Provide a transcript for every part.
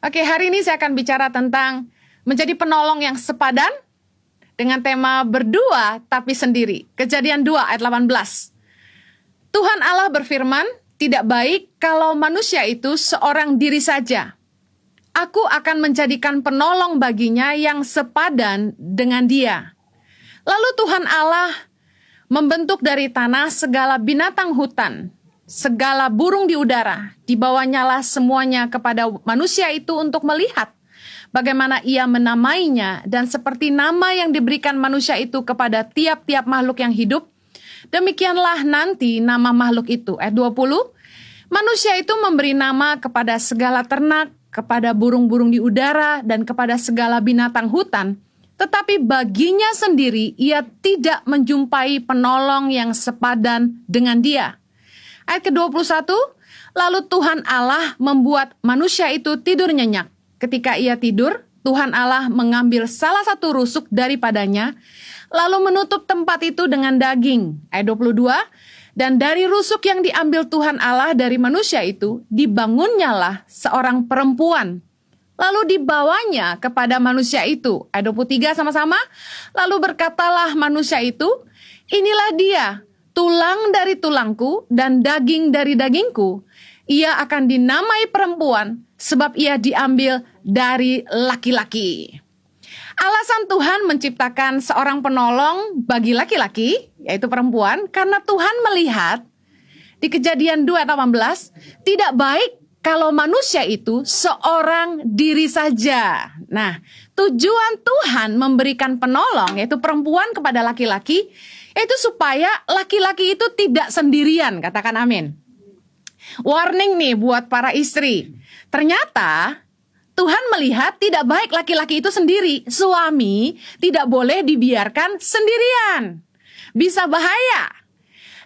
Oke, hari ini saya akan bicara tentang menjadi penolong yang sepadan dengan tema berdua tapi sendiri. Kejadian 2 ayat 18. Tuhan Allah berfirman, tidak baik kalau manusia itu seorang diri saja. Aku akan menjadikan penolong baginya yang sepadan dengan dia. Lalu Tuhan Allah membentuk dari tanah segala binatang hutan, segala burung di udara, dibawanyalah semuanya kepada manusia itu untuk melihat bagaimana ia menamainya, dan seperti nama yang diberikan manusia itu kepada tiap-tiap makhluk yang hidup, demikianlah nanti nama makhluk itu. Ayat 20, manusia itu memberi nama kepada segala ternak, kepada burung-burung di udara, dan kepada segala binatang hutan, tetapi baginya sendiri ia tidak menjumpai penolong yang sepadan dengan dia. Ayat ke-21, lalu Tuhan Allah membuat manusia itu tidur nyenyak. Ketika ia tidur, Tuhan Allah mengambil salah satu rusuk daripadanya, lalu menutup tempat itu dengan daging. Ayat 22, dan dari rusuk yang diambil Tuhan Allah dari manusia itu, dibangunnyalah seorang perempuan. Lalu dibawanya kepada manusia itu. Ayat 23 sama-sama. Lalu berkatalah manusia itu, inilah dia, tulang dari tulangku dan daging dari dagingku. Ia akan dinamai perempuan sebab ia diambil dari laki-laki. Alasan Tuhan menciptakan seorang penolong bagi laki-laki, yaitu perempuan, karena Tuhan melihat di Kejadian 2 ayat 18, tidak baik kalau manusia itu seorang diri saja. Nah, tujuan Tuhan memberikan penolong, yaitu perempuan kepada laki-laki, yaitu supaya laki-laki itu tidak sendirian, katakan amin. Warning nih buat para istri. Ternyata Tuhan melihat tidak baik laki-laki itu sendiri. Suami tidak boleh dibiarkan sendirian. Bisa bahaya.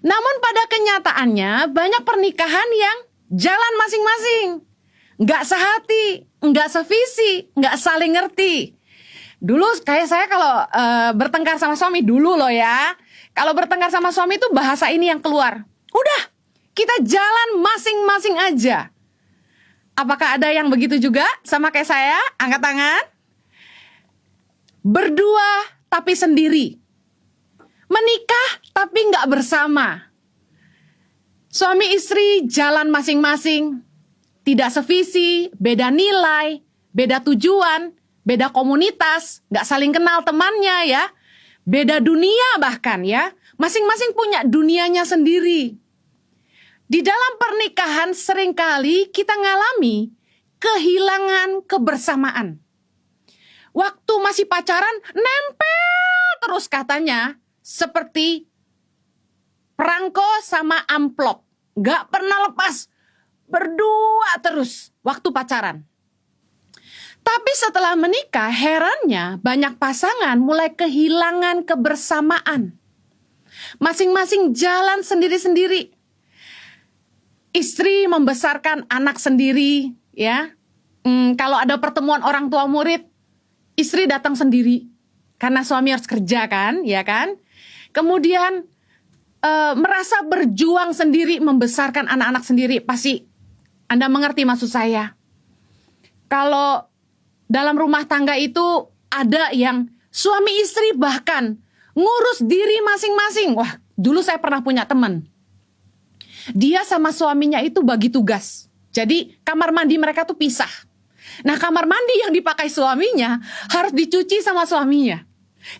Namun pada kenyataannya banyak pernikahan yang jalan masing-masing. Nggak sehati, nggak sevisi, nggak saling ngerti. Dulu kayak saya kalau bertengkar sama suami, dulu loh ya. Kalau bertengkar sama suami itu bahasa ini yang keluar. Udah, kita jalan masing-masing aja. Apakah ada yang begitu juga sama kayak saya? Angkat tangan. Berdua tapi sendiri. Menikah tapi nggak bersama. Suami istri jalan masing-masing. Tidak sevisi, beda nilai, beda tujuan, beda komunitas, nggak saling kenal temannya ya. Beda dunia bahkan ya. Masing-masing punya dunianya sendiri. Di dalam pernikahan seringkali kita ngalami kehilangan kebersamaan. Waktu masih pacaran nempel terus katanya seperti perangko sama amplop. Gak pernah lepas, berdua terus waktu pacaran. Tapi setelah menikah herannya banyak pasangan mulai kehilangan kebersamaan. Masing-masing jalan sendiri-sendiri. Istri membesarkan anak sendiri, ya. Kalau ada pertemuan orang tua murid, istri datang sendiri karena suami harus kerja kan, ya kan. Kemudian merasa berjuang sendiri membesarkan anak-anak sendiri. Pasti Anda mengerti maksud saya. Kalau dalam rumah tangga itu ada yang suami istri bahkan ngurus diri masing-masing. Wah, dulu saya pernah punya teman. Dia sama suaminya itu bagi tugas. Jadi kamar mandi mereka tuh pisah. Nah, kamar mandi yang dipakai suaminya harus dicuci sama suaminya.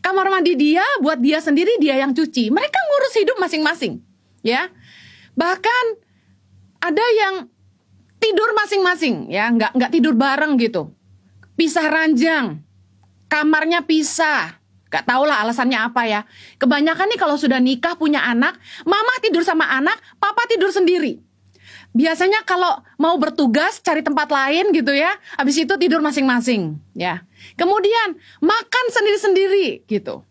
Kamar mandi dia buat dia sendiri, dia yang cuci. Mereka ngurus hidup masing-masing, ya. Bahkan ada yang tidur masing-masing, ya, nggak tidur bareng gitu. Pisah ranjang, kamarnya pisah. Gak tau lah alasannya apa ya. Kebanyakan nih kalau sudah nikah punya anak, mama tidur sama anak, papa tidur sendiri. Biasanya kalau mau bertugas cari tempat lain gitu ya, habis itu tidur masing-masing ya. Kemudian makan sendiri-sendiri gitu.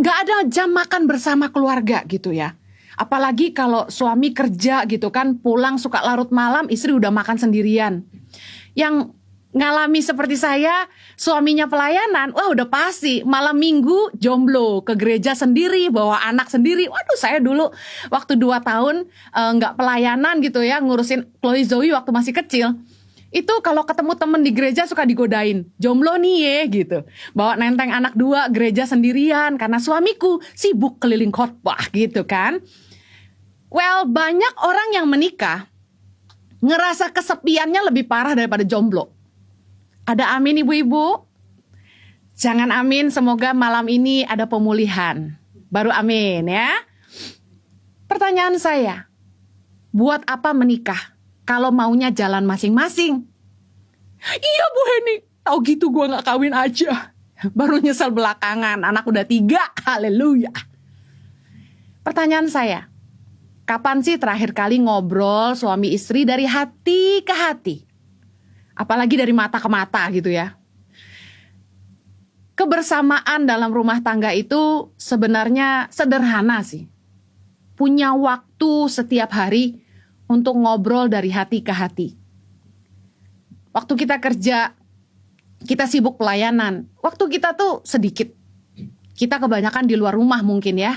Gak ada jam makan bersama keluarga gitu ya. Apalagi kalau suami kerja gitu kan, pulang suka larut malam, istri udah makan sendirian. Yang ngalami seperti saya, suaminya pelayanan, wah udah pasti malam minggu jomblo ke gereja sendiri, bawa anak sendiri. Waduh, saya dulu waktu 2 tahun nggak pelayanan gitu ya, ngurusin Chloe Zoe waktu masih kecil. Itu kalau ketemu temen di gereja suka digodain. Jomblo nih ye gitu. Bawa nenteng anak 2 gereja sendirian karena suamiku sibuk keliling khotbah gitu kan. Well, banyak orang yang menikah ngerasa kesepiannya lebih parah daripada jomblo. Ada amin ibu-ibu? Jangan amin, semoga malam ini ada pemulihan. Baru amin ya. Pertanyaan saya, buat apa menikah kalau maunya jalan masing-masing? Iya Bu Heni, tau gitu gue gak kawin aja. Baru nyesel belakangan, anak udah 3, haleluya. Pertanyaan saya, kapan sih terakhir kali ngobrol suami istri dari hati ke hati? Apalagi dari mata ke mata gitu ya. Kebersamaan dalam rumah tangga itu sebenarnya sederhana sih. Punya waktu setiap hari untuk ngobrol dari hati ke hati. Waktu kita kerja, kita sibuk pelayanan. Waktu kita tuh sedikit. Kita kebanyakan di luar rumah mungkin ya.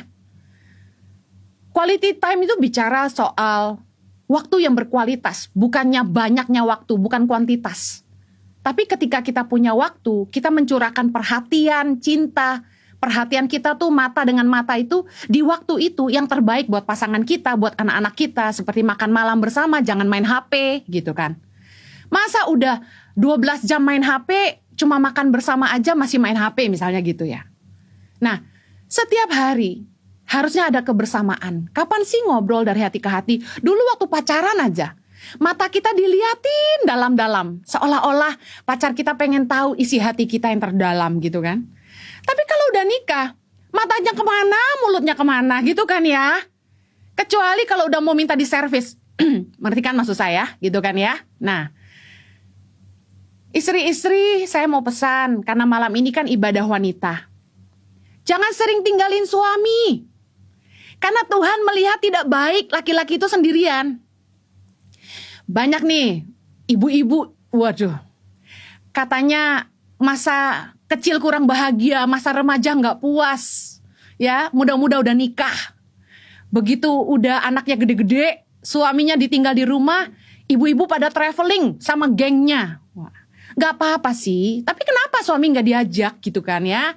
Quality time itu bicara soal waktu yang berkualitas. Bukannya banyaknya waktu, bukan kuantitas. Tapi ketika kita punya waktu, kita mencurahkan perhatian, cinta. Perhatian kita tuh mata dengan mata itu di waktu itu yang terbaik buat pasangan kita, buat anak-anak kita. Seperti makan malam bersama, jangan main HP gitu kan. Masa udah 12 jam main HP, cuma makan bersama aja masih main HP misalnya gitu ya. Nah, setiap hari harusnya ada kebersamaan. Kapan sih ngobrol dari hati ke hati? Dulu waktu pacaran aja. Mata kita diliatin dalam-dalam. Seolah-olah pacar kita pengen tahu isi hati kita yang terdalam gitu kan. Tapi kalau udah nikah, matanya kemana, mulutnya kemana gitu kan ya. Kecuali kalau udah mau minta diservis. Ngerti kan maksud saya gitu kan ya. Nah, istri-istri saya mau pesan, karena malam ini kan ibadah wanita. Jangan sering tinggalin suami. Karena Tuhan melihat tidak baik laki-laki itu sendirian. Banyak nih ibu-ibu, waduh, katanya masa kecil kurang bahagia, masa remaja nggak puas, ya muda-muda udah nikah. Begitu udah anaknya gede-gede, suaminya ditinggal di rumah, ibu-ibu pada traveling sama gengnya. Wah, nggak apa-apa sih, tapi kenapa suami nggak diajak gitu kan ya?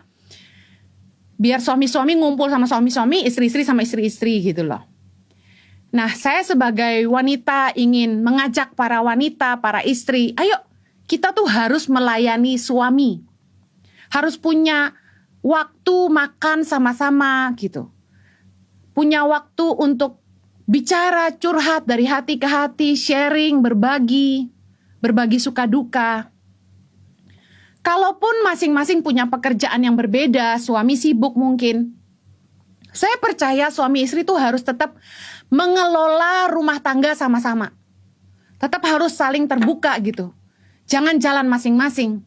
Biar suami-suami ngumpul sama suami-suami, istri-istri sama istri-istri gitu loh. Nah, saya sebagai wanita ingin mengajak para wanita, para istri, ayo kita tuh harus melayani suami. Harus punya waktu makan sama-sama gitu. Punya waktu untuk bicara, curhat dari hati ke hati, sharing, berbagi suka duka. Kalaupun masing-masing punya pekerjaan yang berbeda, suami sibuk mungkin. Saya percaya suami istri tuh harus tetap mengelola rumah tangga sama-sama. Tetap harus saling terbuka gitu. Jangan jalan masing-masing.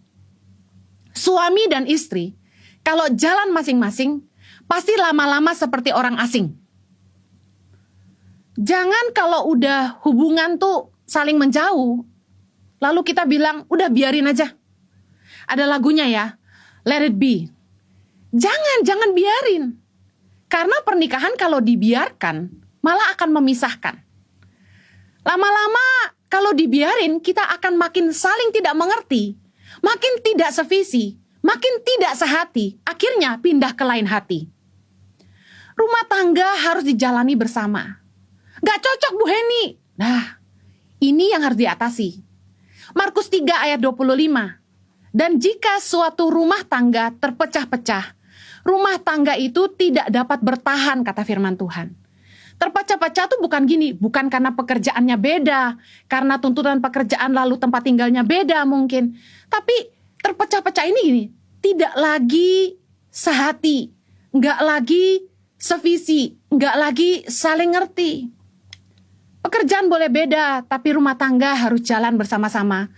Suami dan istri, kalau jalan masing-masing, pasti lama-lama seperti orang asing. Jangan kalau udah hubungan tuh saling menjauh, lalu kita bilang, udah biarin aja. Ada lagunya ya, let it be. Jangan biarin. Karena pernikahan kalau dibiarkan, malah akan memisahkan. Lama-lama kalau dibiarin, kita akan makin saling tidak mengerti, makin tidak sevisi, makin tidak sehati, akhirnya pindah ke lain hati. Rumah tangga harus dijalani bersama. Gak cocok Bu Heni. Nah, ini yang harus diatasi. Markus 3 ayat 25. Dan jika suatu rumah tangga terpecah-pecah, rumah tangga itu tidak dapat bertahan, kata firman Tuhan. Terpecah-pecah tuh bukan gini, bukan karena pekerjaannya beda, karena tuntutan pekerjaan lalu tempat tinggalnya beda mungkin. Tapi terpecah-pecah ini gini, tidak lagi sehati, nggak lagi sevisi, nggak lagi saling ngerti. Pekerjaan boleh beda, tapi rumah tangga harus jalan bersama-sama.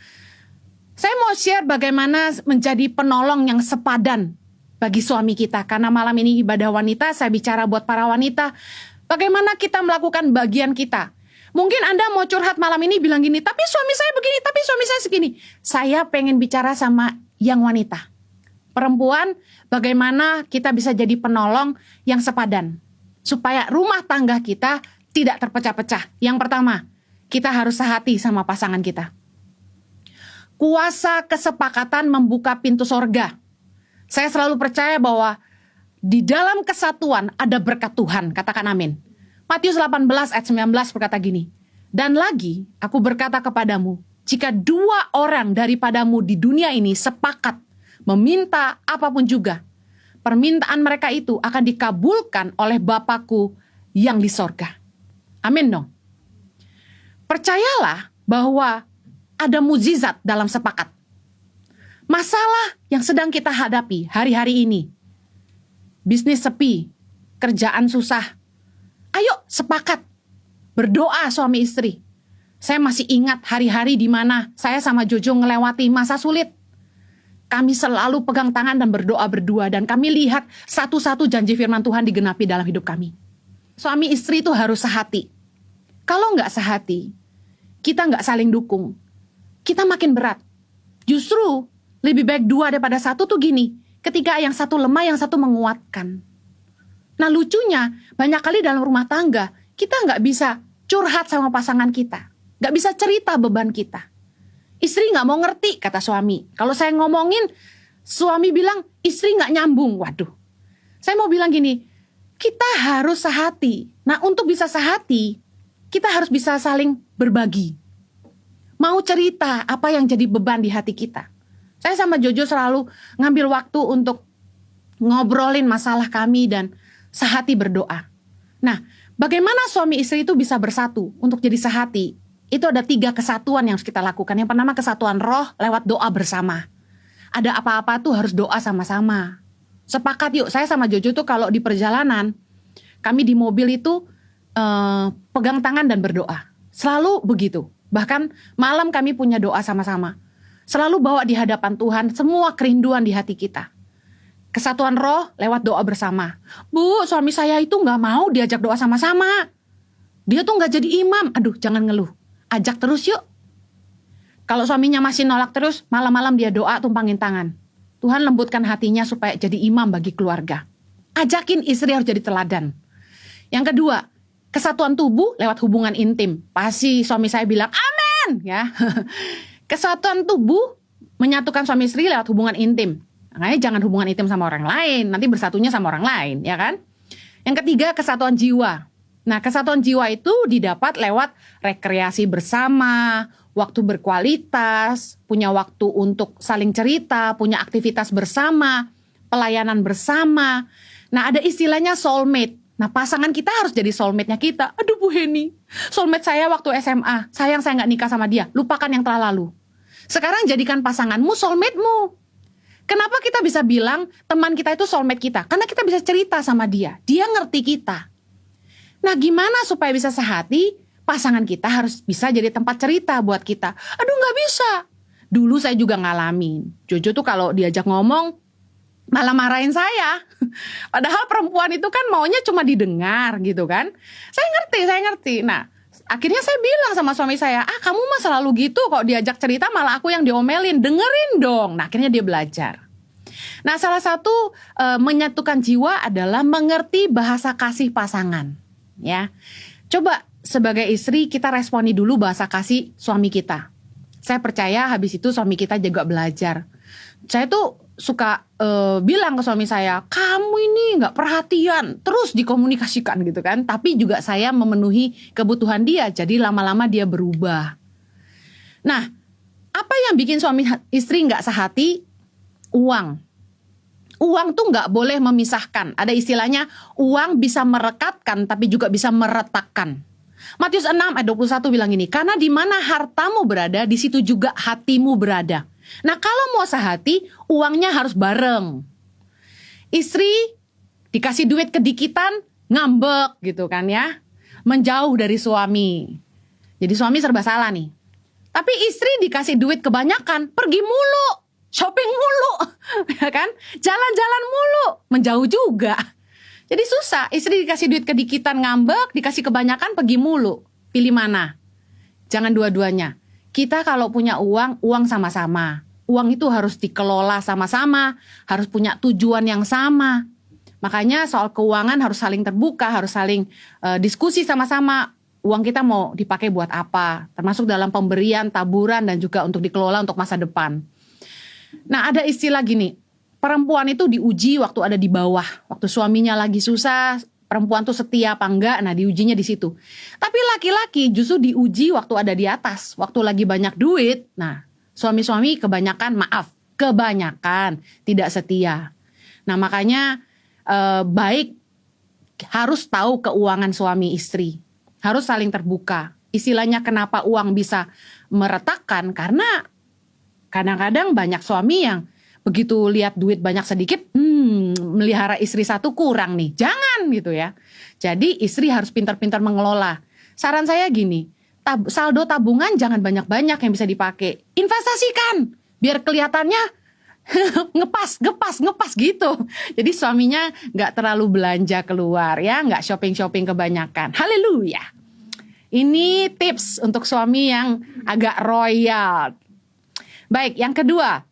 Saya mau share bagaimana menjadi penolong yang sepadan bagi suami kita. Karena malam ini ibadah wanita, saya bicara buat para wanita. Bagaimana kita melakukan bagian kita. Mungkin Anda mau curhat malam ini bilang gini, tapi suami saya begini, tapi suami saya segini. Saya pengen bicara sama yang wanita. Perempuan, bagaimana kita bisa jadi penolong yang sepadan. Supaya rumah tangga kita tidak terpecah-pecah. Yang pertama, kita harus sehati sama pasangan kita. Kuasa kesepakatan membuka pintu sorga. Saya selalu percaya bahwa di dalam kesatuan ada berkat Tuhan. Katakan amin. Matius 18 ayat 19 berkata gini. Dan lagi aku berkata kepadamu, jika 2 orang daripadamu di dunia ini sepakat meminta apapun juga, permintaan mereka itu akan dikabulkan oleh Bapakku yang di sorga. Amin dong. Percayalah bahwa ada mukjizat dalam sepakat. Masalah yang sedang kita hadapi hari-hari ini, bisnis sepi, kerjaan susah. Ayo sepakat, berdoa suami istri. Saya masih ingat hari-hari di mana saya sama Jojo ngelewati masa sulit. Kami selalu pegang tangan dan berdoa berdua, dan kami lihat satu-satu janji firman Tuhan digenapi dalam hidup kami. Suami istri itu harus sehati. Kalau nggak sehati, kita nggak saling dukung, kita makin berat. Justru lebih baik 2 daripada 1 tuh gini, ketika yang satu lemah, yang satu menguatkan. Nah lucunya, banyak kali dalam rumah tangga, kita nggak bisa curhat sama pasangan kita. Nggak bisa cerita beban kita. Istri nggak mau ngerti, kata suami. Kalau saya ngomongin, suami bilang, istri nggak nyambung. Waduh, saya mau bilang gini, kita harus sehati. Nah untuk bisa sehati, kita harus bisa saling berbagi. Mau cerita apa yang jadi beban di hati kita. Saya sama Jojo selalu ngambil waktu untuk ngobrolin masalah kami dan sehati berdoa. Nah, bagaimana suami istri itu bisa bersatu untuk jadi sehati? Itu ada 3 kesatuan yang harus kita lakukan. Yang pertama kesatuan roh lewat doa bersama. Ada apa-apa tuh harus doa sama-sama. Sepakat yuk, saya sama Jojo tuh kalau di perjalanan, kami di mobil itu pegang tangan dan berdoa. Selalu begitu. Bahkan malam kami punya doa sama-sama. Selalu bawa di hadapan Tuhan semua kerinduan di hati kita. Kesatuan roh lewat doa bersama. Bu, suami saya itu gak mau diajak doa sama-sama. Dia tuh gak jadi imam. Aduh, jangan ngeluh. Ajak terus yuk. Kalau suaminya masih nolak terus, malam-malam dia doa tumpangin tangan. Tuhan lembutkan hatinya supaya jadi imam bagi keluarga. Ajakin istri harus jadi teladan. Yang kedua, kesatuan tubuh lewat hubungan intim. Pasti suami saya bilang, amin! Ya. Kesatuan tubuh menyatukan suami istri lewat hubungan intim. Makanya jangan hubungan intim sama orang lain, nanti bersatunya sama orang lain, ya kan? Yang ketiga, kesatuan jiwa. Nah, kesatuan jiwa itu didapat lewat rekreasi bersama, waktu berkualitas, punya waktu untuk saling cerita, punya aktivitas bersama, pelayanan bersama. Nah, ada istilahnya soulmate. Nah, pasangan kita harus jadi soulmate-nya kita. Aduh Bu Heni, soulmate saya waktu SMA, sayang saya nggak nikah sama dia, lupakan yang telah lalu. Sekarang jadikan pasanganmu soulmate-mu. Kenapa kita bisa bilang teman kita itu soulmate kita? Karena kita bisa cerita sama dia, dia ngerti kita. Nah, gimana supaya bisa sehati? Pasangan kita harus bisa jadi tempat cerita buat kita. Aduh, nggak bisa. Dulu saya juga ngalamin. Jojo tuh kalau diajak ngomong, malah marahin saya. Padahal perempuan itu kan maunya cuma didengar gitu kan. Saya ngerti. Nah, akhirnya saya bilang sama suami saya, kamu mah selalu gitu, kok diajak cerita malah aku yang diomelin. Dengerin dong. Nah, akhirnya dia belajar. Nah, salah satu menyatukan jiwa adalah mengerti bahasa kasih pasangan. Ya, coba sebagai istri kita responi dulu bahasa kasih suami kita. Saya percaya habis itu suami kita juga belajar. Saya tuh suka bilang ke suami saya, kamu ini nggak perhatian, terus dikomunikasikan gitu kan. Tapi juga saya memenuhi kebutuhan dia, jadi lama-lama dia berubah. Nah, apa yang bikin suami istri nggak sehati? Uang. Uang tuh nggak boleh memisahkan. Ada istilahnya, uang bisa merekatkan tapi juga bisa meretakkan. Matius 6 ayat 21 bilang ini, karena di mana hartamu berada, di situ juga hatimu berada. Nah, kalau mau sehati, uangnya harus bareng. Istri dikasih duit kedikitan, ngambek gitu kan ya. Menjauh dari suami. Jadi suami serba salah nih. Tapi istri dikasih duit kebanyakan, pergi mulu. Shopping mulu, ya kan? Jalan-jalan mulu, menjauh juga. Jadi susah, istri dikasih duit kedikitan ngambek, dikasih kebanyakan pergi mulu. Pilih mana? Jangan dua-duanya. Kita kalau punya uang, uang sama-sama. Uang itu harus dikelola sama-sama, harus punya tujuan yang sama. Makanya soal keuangan harus saling terbuka, harus saling diskusi sama-sama. uang kita mau dipakai buat apa, termasuk dalam pemberian, taburan, dan juga untuk dikelola untuk masa depan. Nah, ada istilah gini, perempuan itu diuji waktu ada di bawah, waktu suaminya lagi susah, perempuan tuh setia apa enggak, nah diujinya di situ. Tapi laki-laki justru diuji waktu ada di atas, waktu lagi banyak duit. Nah, suami-suami kebanyakan tidak setia. Nah, makanya baik harus tahu keuangan suami istri, harus saling terbuka. Istilahnya kenapa uang bisa meretakkan, karena kadang-kadang banyak suami yang begitu lihat duit banyak sedikit, melihara istri satu kurang nih. Jangan gitu ya. Jadi istri harus pintar-pintar mengelola. Saran saya gini, saldo tabungan jangan banyak-banyak yang bisa dipakai. Investasikan, biar kelihatannya ngepas gitu. Jadi suaminya nggak terlalu belanja keluar ya, nggak shopping kebanyakan. Haleluya. Ini tips untuk suami yang agak royal. Baik, yang kedua,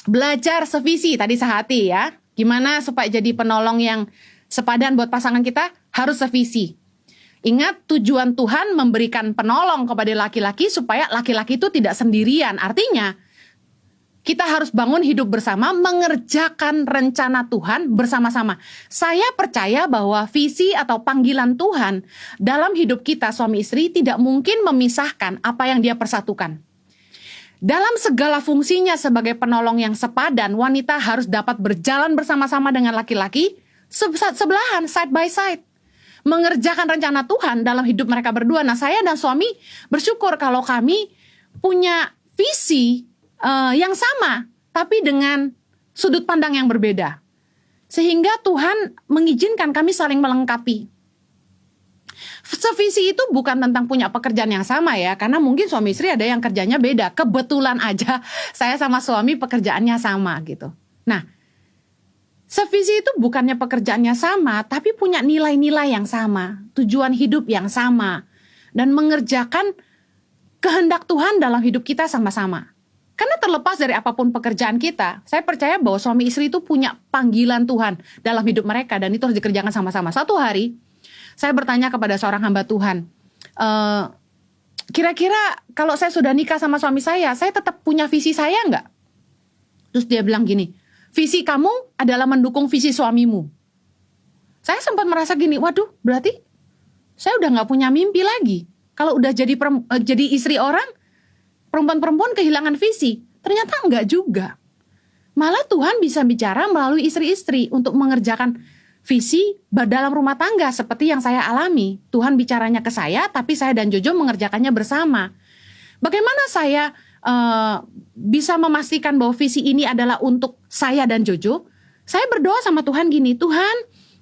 belajar sevisi, tadi sehati ya. Gimana supaya jadi penolong yang sepadan buat pasangan kita? Harus sevisi. Ingat, tujuan Tuhan memberikan penolong kepada laki-laki supaya laki-laki itu tidak sendirian. Artinya, kita harus bangun hidup bersama, mengerjakan rencana Tuhan bersama-sama. Saya percaya bahwa visi atau panggilan Tuhan dalam hidup kita suami istri tidak mungkin memisahkan apa yang dia persatukan. Dalam segala fungsinya sebagai penolong yang sepadan, wanita harus dapat berjalan bersama-sama dengan laki-laki sebelahan, side by side. Mengerjakan rencana Tuhan dalam hidup mereka berdua. Nah, saya dan suami bersyukur kalau kami punya visi yang sama, tapi dengan sudut pandang yang berbeda. Sehingga Tuhan mengizinkan kami saling melengkapi. Sevisi itu bukan tentang punya pekerjaan yang sama ya, karena mungkin suami istri ada yang kerjanya beda. Kebetulan aja saya sama suami pekerjaannya sama gitu. Nah, sevisi itu bukannya pekerjaannya sama, tapi punya nilai-nilai yang sama, tujuan hidup yang sama, dan mengerjakan kehendak Tuhan dalam hidup kita sama-sama. Karena terlepas dari apapun pekerjaan kita, saya percaya bahwa suami istri itu punya panggilan Tuhan dalam hidup mereka, dan itu harus dikerjakan sama-sama. Satu hari, saya bertanya kepada seorang hamba Tuhan, kira-kira kalau saya sudah nikah sama suami saya tetap punya visi saya nggak? Terus dia bilang gini, visi kamu adalah mendukung visi suamimu. Saya sempat merasa gini, waduh, berarti saya udah nggak punya mimpi lagi. Kalau udah jadi istri orang, perempuan-perempuan kehilangan visi. Ternyata enggak juga. Malah Tuhan bisa bicara melalui istri-istri untuk mengerjakan visi dalam rumah tangga seperti yang saya alami. Tuhan bicaranya ke saya, tapi saya dan Jojo mengerjakannya bersama. Bagaimana saya bisa memastikan bahwa visi ini adalah untuk saya dan Jojo? Saya berdoa sama Tuhan gini, Tuhan,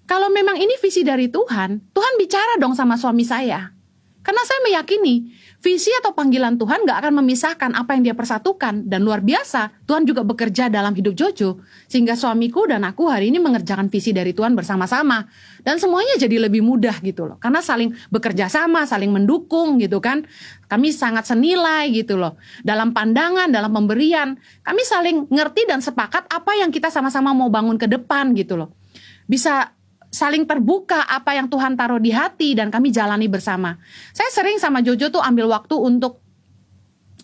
kalau memang ini visi dari Tuhan, Tuhan bicara dong sama suami saya. Karena saya meyakini visi atau panggilan Tuhan gak akan memisahkan apa yang dia persatukan. Dan luar biasa, Tuhan juga bekerja dalam hidup Jojo. Sehingga suamiku dan aku hari ini mengerjakan visi dari Tuhan bersama-sama. Dan semuanya jadi lebih mudah gitu loh. Karena saling bekerja sama, saling mendukung gitu kan. Kami sangat senilai gitu loh. Dalam pandangan, dalam pemberian. Kami saling ngerti dan sepakat apa yang kita sama-sama mau bangun ke depan gitu loh. Bisa saling terbuka apa yang Tuhan taruh di hati dan kami jalani bersama. Saya sering sama Jojo tuh ambil waktu untuk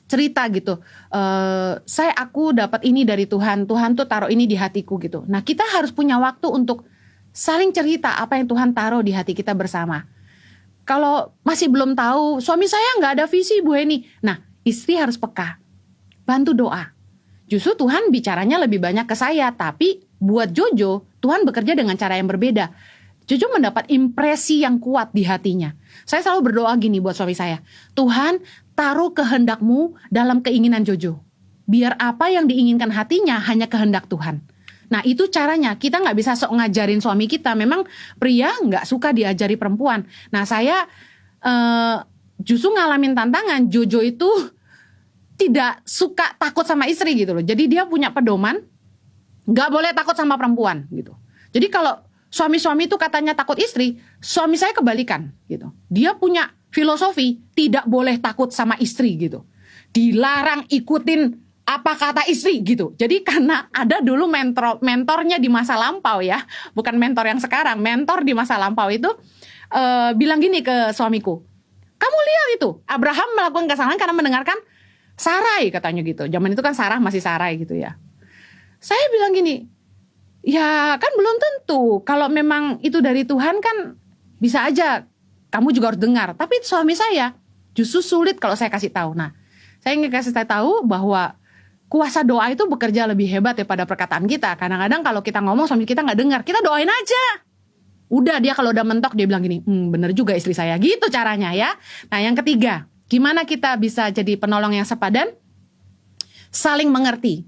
cerita gitu. Aku dapat ini dari Tuhan. Tuhan tuh taruh ini di hatiku gitu. Nah, kita harus punya waktu untuk saling cerita apa yang Tuhan taruh di hati kita bersama. Kalau masih belum tahu, suami saya nggak ada visi Bu Heni. Nah, istri harus peka. Bantu doa. Justru Tuhan bicaranya lebih banyak ke saya, tapi buat Jojo, Tuhan bekerja dengan cara yang berbeda. Jojo mendapat impresi yang kuat di hatinya. Saya selalu berdoa gini buat suami saya, Tuhan taruh kehendak-Mu dalam keinginan Jojo. Biar apa yang diinginkan hatinya hanya kehendak Tuhan. Nah, itu caranya. Kita nggak bisa sok ngajarin suami kita. Memang pria nggak suka diajari perempuan. Nah, saya justru ngalamin tantangan. Jojo itu tidak suka takut sama istri gitu loh. Jadi dia punya pedoman, nggak boleh takut sama perempuan gitu. Jadi kalau suami-suami itu katanya takut istri, suami saya kebalikan gitu. Dia punya filosofi tidak boleh takut sama istri gitu. Dilarang ikutin apa kata istri gitu. Jadi karena ada dulu mentornya di masa lampau ya, bukan mentor yang sekarang, mentor di masa lampau itu bilang gini ke suamiku, Kamu lihat itu, Abraham melakukan kesalahan karena mendengarkan Sarai, katanya gitu. Zaman itu kan Sarah masih Sarai gitu ya. Saya bilang gini, ya kan belum tentu. Kalau memang itu dari Tuhan kan bisa aja kamu juga harus dengar. Tapi suami saya justru sulit kalau saya kasih tahu. Nah, saya ingin kasih tahu bahwa kuasa doa itu bekerja lebih hebat daripada perkataan kita. Kadang-kadang kalau kita ngomong suami kita nggak dengar, kita doain aja. Udah, dia kalau udah mentok dia bilang gini, bener juga istri saya, gitu caranya ya. Nah, yang ketiga, gimana kita bisa jadi penolong yang sepadan? Saling mengerti.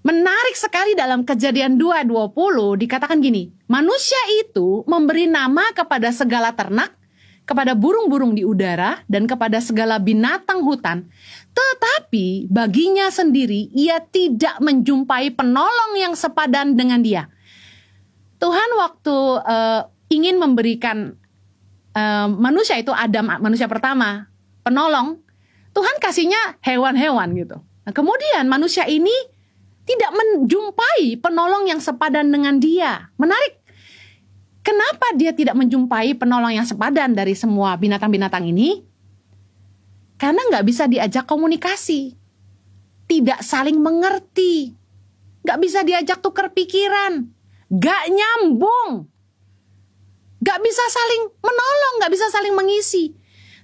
Menarik sekali dalam Kejadian 2:20 dikatakan gini, manusia itu memberi nama kepada segala ternak, kepada burung-burung di udara, dan kepada segala binatang hutan. Tetapi baginya sendiri ia tidak menjumpai penolong yang sepadan dengan dia. Tuhan waktu ingin memberikan manusia itu, Adam, manusia pertama, penolong, Tuhan kasihnya hewan-hewan gitu. Nah, kemudian manusia ini tidak menjumpai penolong yang sepadan dengan dia. Menarik. Kenapa dia tidak menjumpai penolong yang sepadan dari semua binatang-binatang ini? Karena nggak bisa diajak komunikasi. Tidak saling mengerti. Nggak bisa diajak tukar pikiran. Nggak nyambung. Nggak bisa saling menolong, nggak bisa saling mengisi.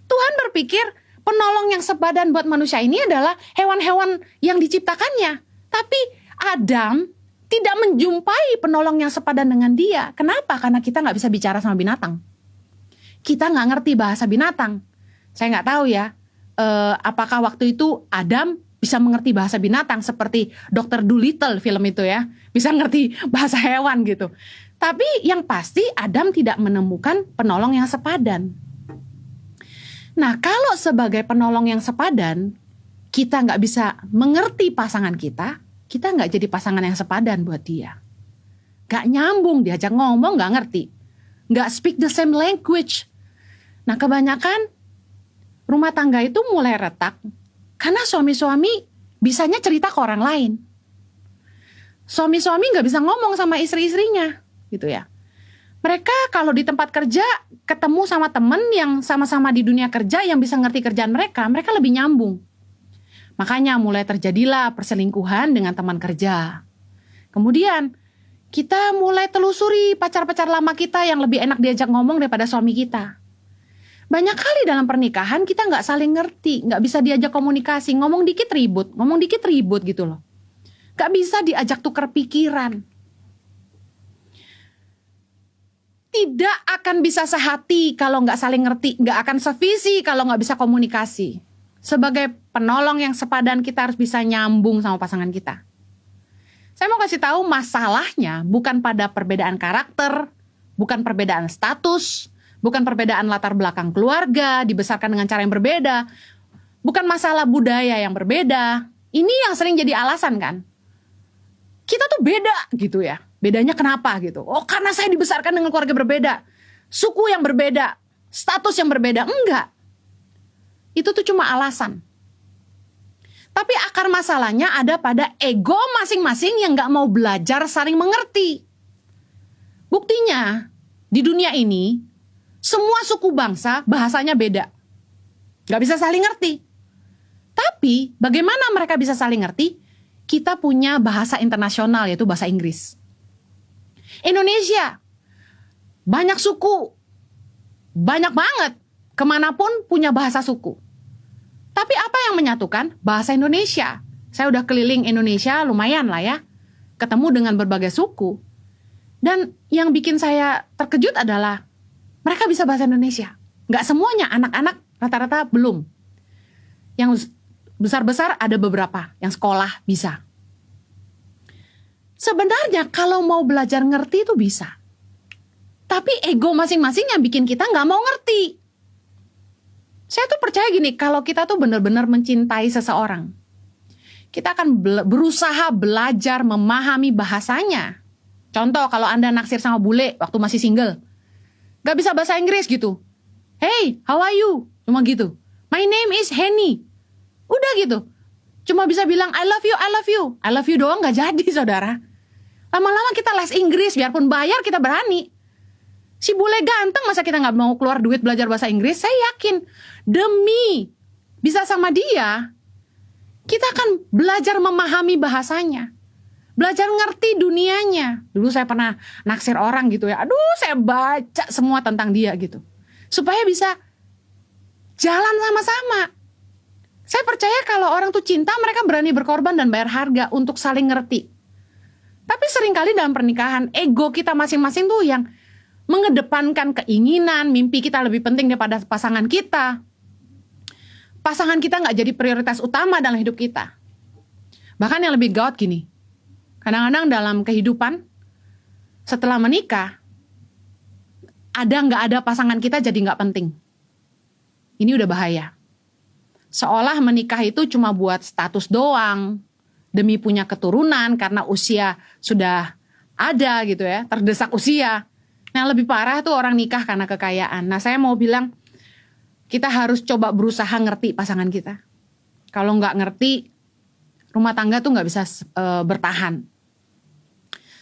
Tuhan berpikir penolong yang sepadan buat manusia ini adalah hewan-hewan yang diciptakannya. Tapi Adam tidak menjumpai penolong yang sepadan dengan dia. Kenapa? Karena kita nggak bisa bicara sama binatang. Kita nggak ngerti bahasa binatang. Saya nggak tahu ya, apakah waktu itu Adam bisa mengerti bahasa binatang seperti Dr. Dolittle film itu ya. Bisa ngerti bahasa hewan gitu. Tapi yang pasti Adam tidak menemukan penolong yang sepadan. Nah, kalau sebagai penolong yang sepadan, kita nggak bisa mengerti pasangan kita nggak jadi pasangan yang sepadan buat dia. Nggak nyambung, diajak ngomong nggak ngerti. Nggak speak the same language. Nah, kebanyakan rumah tangga itu mulai retak karena suami-suami bisanya cerita ke orang lain. Suami-suami nggak bisa ngomong sama istri-istrinya, gitu ya. Mereka kalau di tempat kerja ketemu sama temen yang sama-sama di dunia kerja yang bisa ngerti kerjaan mereka lebih nyambung. Makanya mulai terjadilah perselingkuhan dengan teman kerja. Kemudian kita mulai telusuri pacar-pacar lama kita yang lebih enak diajak ngomong daripada suami kita. Banyak kali dalam pernikahan kita nggak saling ngerti, nggak bisa diajak komunikasi, ngomong dikit ribut gitu loh. Nggak bisa diajak tukar pikiran. Tidak akan bisa sehati kalau nggak saling ngerti, nggak akan sevisi kalau nggak bisa komunikasi. Sebagai penolong yang sepadan kita harus bisa nyambung sama pasangan kita. Saya mau kasih tahu masalahnya bukan pada perbedaan karakter, bukan perbedaan status, bukan perbedaan latar belakang keluarga, dibesarkan dengan cara yang berbeda, bukan masalah budaya yang berbeda. Ini yang sering jadi alasan kan. Kita tuh beda gitu ya. Bedanya kenapa gitu? Oh, karena saya dibesarkan dengan keluarga berbeda, suku yang berbeda, status yang berbeda. Enggak. Itu tuh cuma alasan. Tapi akar masalahnya ada pada ego masing-masing yang gak mau belajar saling mengerti. Buktinya, di dunia ini, semua suku bangsa bahasanya beda. Gak bisa saling ngerti. Tapi, bagaimana mereka bisa saling ngerti? Kita punya bahasa internasional, yaitu bahasa Inggris. Indonesia, banyak suku, banyak banget. Kemanapun punya bahasa suku. Tapi apa yang menyatukan? Bahasa Indonesia. Saya udah keliling Indonesia lumayan lah ya. Ketemu dengan berbagai suku. Dan yang bikin saya terkejut adalah mereka bisa bahasa Indonesia. Nggak semuanya, anak-anak rata-rata belum. Yang besar-besar ada beberapa yang sekolah bisa. Sebenarnya kalau mau belajar ngerti itu bisa. Tapi ego masing-masing yang bikin kita nggak mau ngerti. Saya tuh percaya gini, kalau kita tuh benar-benar mencintai seseorang, kita akan berusaha belajar memahami bahasanya. Contoh, kalau Anda naksir sama bule waktu masih single, gak bisa bahasa Inggris gitu. Hey, how are you? Cuma gitu. My name is Henny. Udah gitu. Cuma bisa bilang I love you, I love you. I love you doang gak jadi, saudara. Lama-lama kita les Inggris, biarpun bayar kita berani. Si bule ganteng masa kita nggak mau keluar duit belajar bahasa Inggris? Saya yakin demi bisa sama dia, kita akan belajar memahami bahasanya, belajar ngerti dunianya. Dulu saya pernah naksir orang gitu ya, aduh saya baca semua tentang dia gitu, supaya bisa jalan sama-sama. Saya percaya kalau orang tuh cinta, mereka berani berkorban dan bayar harga untuk saling ngerti. Tapi seringkali dalam pernikahan, ego kita masing-masing tuh yang mengedepankan keinginan, mimpi kita lebih penting daripada pasangan kita. Pasangan kita nggak jadi prioritas utama dalam hidup kita. Bahkan yang lebih gawat gini, kadang-kadang dalam kehidupan, setelah menikah, nggak ada pasangan kita jadi nggak penting. Ini udah bahaya. Seolah menikah itu cuma buat status doang, demi punya keturunan karena usia sudah ada gitu ya, terdesak usia. Nah lebih parah tuh orang nikah karena kekayaan. Nah saya mau bilang, kita harus coba berusaha ngerti pasangan kita. Kalau nggak ngerti, rumah tangga tuh nggak bisa bertahan.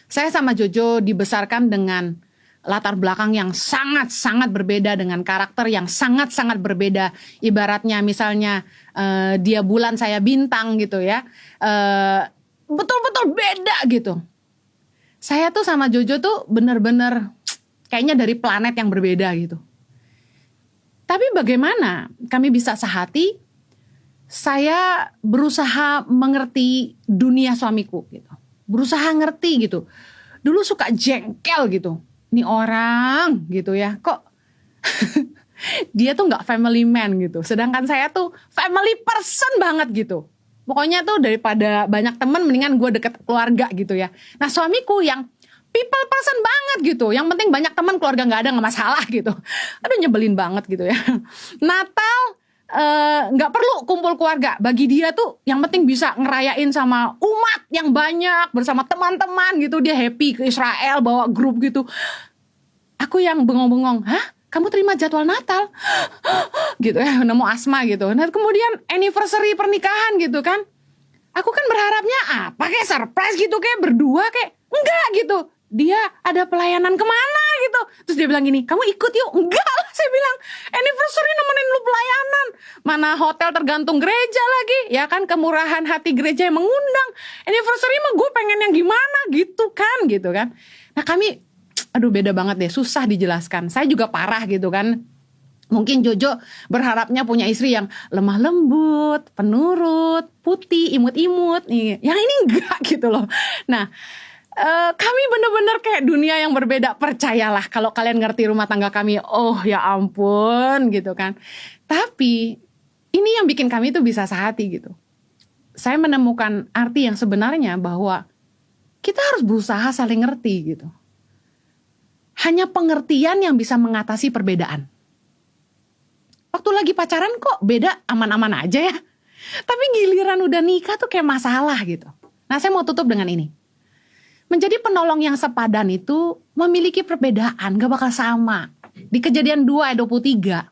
Saya sama Jojo dibesarkan dengan latar belakang yang sangat-sangat berbeda, dengan karakter yang sangat-sangat berbeda. Ibaratnya misalnya dia bulan, saya bintang gitu ya. Betul-betul beda gitu. Saya tuh sama Jojo tuh bener-bener kayaknya dari planet yang berbeda gitu. Tapi bagaimana kami bisa sehati? Saya berusaha mengerti dunia suamiku gitu. Berusaha ngerti gitu. Dulu suka jengkel gitu. Ini orang gitu ya, kok dia tuh gak family man gitu. Sedangkan saya tuh family person banget gitu. Pokoknya tuh daripada banyak temen, mendingan gue deket keluarga gitu ya. Nah suamiku yang people person banget gitu. Yang penting banyak teman, keluarga gak ada, gak masalah gitu. Aduh nyebelin banget gitu ya. Natal gak perlu kumpul keluarga. Bagi dia tuh yang penting bisa ngerayain sama umat yang banyak, bersama teman-teman gitu. Dia happy ke Israel, bawa grup gitu. Aku yang bengong-bengong, hah? Kamu terima jadwal Natal? Gitu ya, udah mau asma gitu. Nah kemudian anniversary pernikahan gitu kan. Aku kan berharapnya apa kayak surprise gitu, kayak berdua kayak. Enggak gitu. Dia ada pelayanan kemana gitu. Terus dia bilang gini, kamu ikut yuk. Enggak lah, saya bilang, anniversary nemenin lu pelayanan. Mana hotel tergantung gereja lagi. Ya kan, kemurahan hati gereja yang mengundang. Anniversary mah gue pengen yang gimana gitu kan. Nah kami, aduh beda banget deh, susah dijelaskan. Saya juga parah gitu kan. Mungkin Jojo berharapnya punya istri yang lemah lembut, penurut, putih, imut-imut. Yang ini enggak gitu loh. Nah, kami bener-bener kayak dunia yang berbeda. Percayalah kalau kalian ngerti rumah tangga kami, oh ya ampun gitu kan. Tapi ini yang bikin kami tuh bisa sehati gitu. Saya menemukan arti yang sebenarnya bahwa kita harus berusaha saling ngerti gitu. Hanya pengertian yang bisa mengatasi perbedaan. Waktu lagi pacaran kok beda aman-aman aja ya. Tapi giliran udah nikah tuh kayak masalah gitu. Nah saya mau tutup dengan ini. Menjadi penolong yang sepadan itu memiliki perbedaan, gak bakal sama. Di Kejadian 2 ayat 23,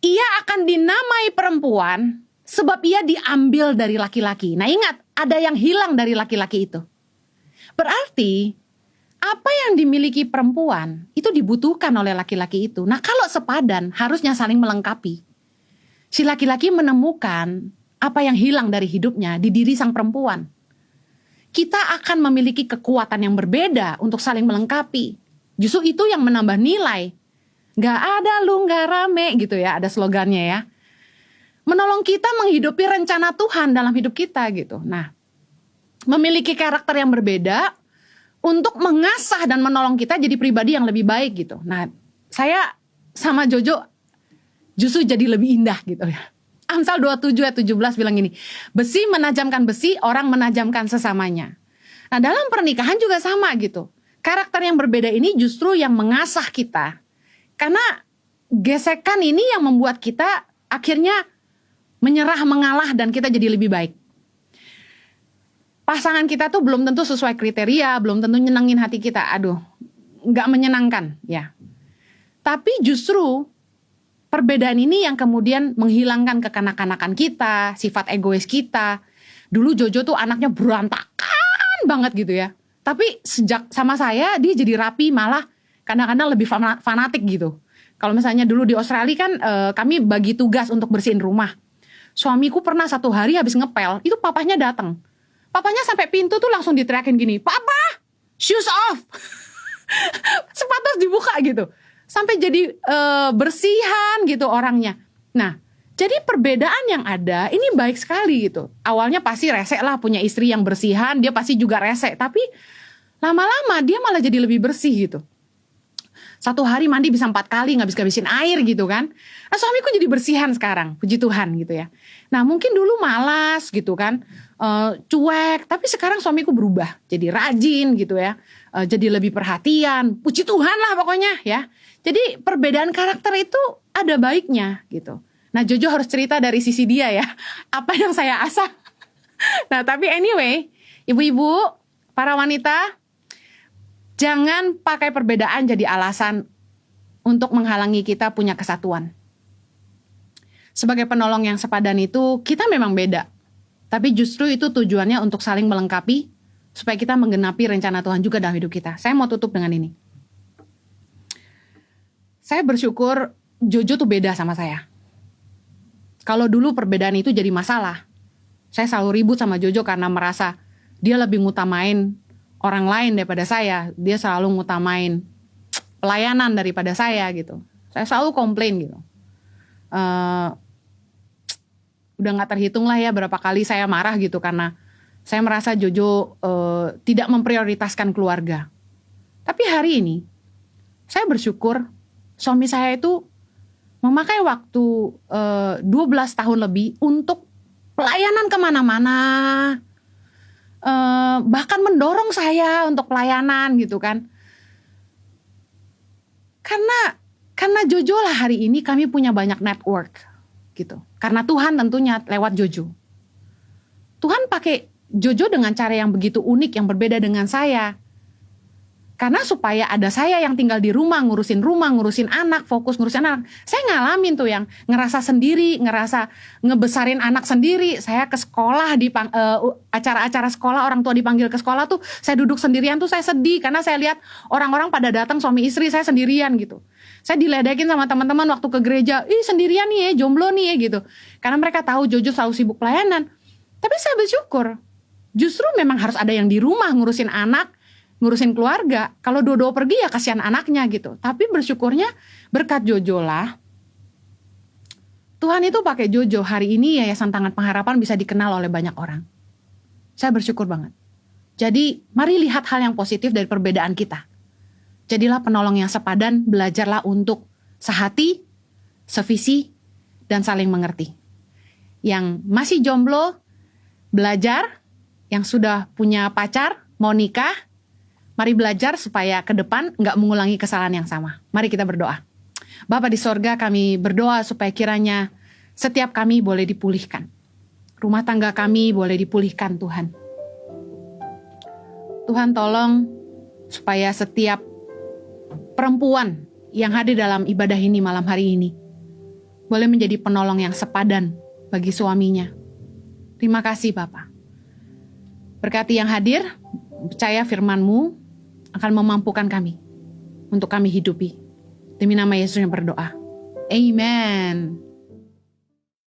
ia akan dinamai perempuan sebab ia diambil dari laki-laki. Nah ingat, ada yang hilang dari laki-laki itu. Berarti, apa yang dimiliki perempuan itu dibutuhkan oleh laki-laki itu. Nah kalau sepadan, harusnya saling melengkapi. Si laki-laki menemukan apa yang hilang dari hidupnya di diri sang perempuan. Kita akan memiliki kekuatan yang berbeda untuk saling melengkapi. Justru itu yang menambah nilai. Gak ada lu gak rame gitu ya, ada slogannya ya. Menolong kita menghidupi rencana Tuhan dalam hidup kita gitu. Nah, memiliki karakter yang berbeda untuk mengasah dan menolong kita jadi pribadi yang lebih baik gitu. Nah, saya sama Jojo justru jadi lebih indah gitu ya. Amsal 27 ayat 17 bilang gini, besi menajamkan besi, orang menajamkan sesamanya. Nah dalam pernikahan juga sama gitu. Karakter yang berbeda ini justru yang mengasah kita. Karena gesekan ini yang membuat kita akhirnya menyerah, mengalah, dan kita jadi lebih baik. Pasangan kita tuh belum tentu sesuai kriteria, belum tentu nyenengin hati kita. Aduh, gak menyenangkan ya. Tapi justru perbedaan ini yang kemudian menghilangkan kekanak-kanakan kita, sifat egois kita. Dulu Jojo tuh anaknya berantakan banget gitu ya. Tapi sejak sama saya, dia jadi rapi, malah kadang-kadang lebih fanatik gitu. Kalau misalnya dulu di Australia kan kami bagi tugas untuk bersihin rumah. Suamiku pernah satu hari habis ngepel, itu papanya datang. Papanya sampai pintu tuh langsung diteriakin gini, "Papa, shoes off!" Sepatu harus dibuka gitu. Sampai jadi bersihan gitu orangnya. Nah, jadi perbedaan yang ada ini baik sekali gitu. Awalnya pasti resek lah, punya istri yang bersihan, dia pasti juga resek. Tapi lama-lama dia malah jadi lebih bersih gitu. Satu hari mandi bisa 4 kali, ngabis-ngabisin air gitu kan. Nah, suamiku jadi bersihan sekarang, puji Tuhan gitu ya. Nah, mungkin dulu malas gitu kan, cuek. Tapi sekarang suamiku berubah, jadi rajin gitu ya. Jadi lebih perhatian, puji Tuhan lah pokoknya ya. Jadi perbedaan karakter itu ada baiknya gitu. Nah, Jojo harus cerita dari sisi dia ya, apa yang saya asah. Nah, tapi anyway, ibu-ibu, para wanita, jangan pakai perbedaan jadi alasan untuk menghalangi kita punya kesatuan. Sebagai penolong yang sepadan itu, kita memang beda. Tapi justru itu tujuannya untuk saling melengkapi, supaya kita menggenapi rencana Tuhan juga dalam hidup kita. Saya mau tutup dengan ini. Saya bersyukur Jojo tuh beda sama saya. Kalau dulu perbedaan itu jadi masalah, saya selalu ribut sama Jojo karena merasa dia lebih ngutamain orang lain daripada saya. Dia selalu ngutamain pelayanan daripada saya gitu. Saya selalu komplain gitu. Udah gak terhitung lah ya berapa kali saya marah gitu karena saya merasa Jojo tidak memprioritaskan keluarga. Tapi hari ini saya bersyukur suami saya itu memakai waktu 12 tahun lebih untuk pelayanan kemana-mana. Bahkan mendorong saya untuk pelayanan gitu kan. Karena Jojo lah hari ini kami punya banyak network gitu. Karena Tuhan tentunya lewat Jojo. Tuhan pakai Jojo dengan cara yang begitu unik, yang berbeda dengan saya. Karena supaya ada saya yang tinggal di rumah, ngurusin anak, fokus ngurusin anak. Saya ngalamin tuh yang ngerasa sendiri, ngerasa ngebesarin anak sendiri. Saya ke sekolah, acara-acara sekolah, orang tua dipanggil ke sekolah tuh, saya duduk sendirian tuh saya sedih. Karena saya lihat orang-orang pada datang suami istri, saya sendirian gitu. Saya diledekin sama teman-teman waktu ke gereja, sendirian nih ya, jomblo nih ya gitu. Karena mereka tahu Jojo selalu sibuk pelayanan. Tapi saya bersyukur, justru memang harus ada yang di rumah ngurusin anak, ngurusin keluarga. Kalau dua-dua pergi ya kasihan anaknya gitu. Tapi bersyukurnya berkat Jojo lah, Tuhan itu pakai Jojo. Hari ini Yayasan Tangan Pengharapan bisa dikenal oleh banyak orang. Saya bersyukur banget. Jadi mari lihat hal yang positif dari perbedaan kita. Jadilah penolong yang sepadan, belajarlah untuk sehati, sevisi, dan saling mengerti. Yang masih jomblo, belajar. Yang sudah punya pacar, mau nikah, mari belajar supaya ke depan nggak mengulangi kesalahan yang sama. Mari kita berdoa. Bapa di sorga, kami berdoa supaya kiranya setiap kami boleh dipulihkan. Rumah tangga kami boleh dipulihkan Tuhan. Tuhan tolong supaya setiap perempuan yang hadir dalam ibadah ini malam hari ini boleh menjadi penolong yang sepadan bagi suaminya. Terima kasih Bapa. Berkati yang hadir, percaya firman-Mu akan memampukan kami untuk kami hidupi. Demi nama Yesus yang berdoa. Amen.